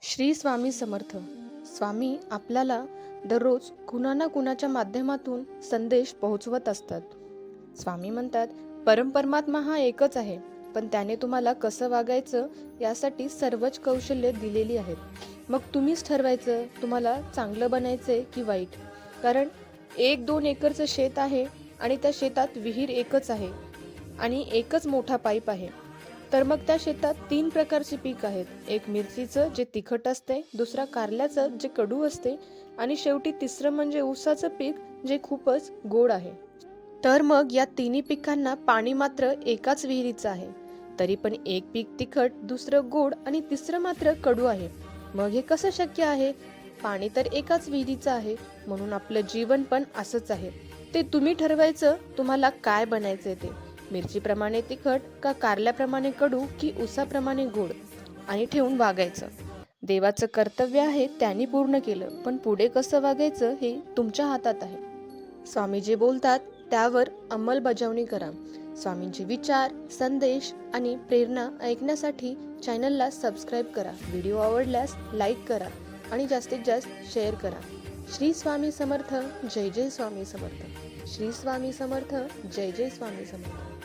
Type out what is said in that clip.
श्री स्वामी समर्थ. स्वामी आपल्याला दररोज कुणा ना कुणाच्या माध्यमातून संदेश पोहोचवत असतात. स्वामी म्हणतात, परमात्मा हा एकच आहे, पण त्याने तुम्हाला कसं वागायचं यासाठी सर्वच कौशल्य दिलेली आहेत. मग तुम्हीच ठरवायचं तुम्हाला चांगलं बनायचंय की वाईट. कारण 1-2 एकरचं शेत आहे आणि त्या शेतात विहीर एकच आहे आणि एकच मोठा पाईप आहे. तर मग त्या शेतात 3 प्रकारचे पीक आहेत. एक मिरचीचं जे तिखट असते, दुसरा कारल्याचं जे कडू असते आणि शेवटी तिसरं म्हणजे ऊसाचं पीक जे खूपच गोड आहे. तर मग या तिन्ही पिकांना पाणी मात्र एकाच विहिरीचं आहे. तरी पण एक पीक तिखट, दुसरं गोड आणि तिसरं मात्र कडू आहे. मग हे कसं शक्य आहे? पाणी तर एकाच विहिरीचं आहे, म्हणून आपलं जीवन पण असंच आहे. ते तुम्ही ठरवायचं तुम्हाला काय बनायचंय ते. मिरचीप्रमाणे तिखट का कारल्याप्रमाणे कडू की ऊसाप्रमाणे गोड, आणि ठेवून वागायचं. देवाचं कर्तव्य आहे त्यांनी पूर्ण केलं, पण पुढे कसं वागायचं हे तुमच्या हातात आहे. स्वामी जे बोलतात त्यावर अंमलबजावणी करा. स्वामींचे विचार, संदेश आणि प्रेरणा ऐकण्यासाठी चॅनलला सबस्क्राईब करा. व्हिडिओ आवडल्यास लाईक करा आणि जास्तीत जास्त शेअर करा. श्री स्वामी समर्थ. जय जय स्वामी समर्थ. श्री स्वामी समर्थ. जय जय स्वामी समर्थ.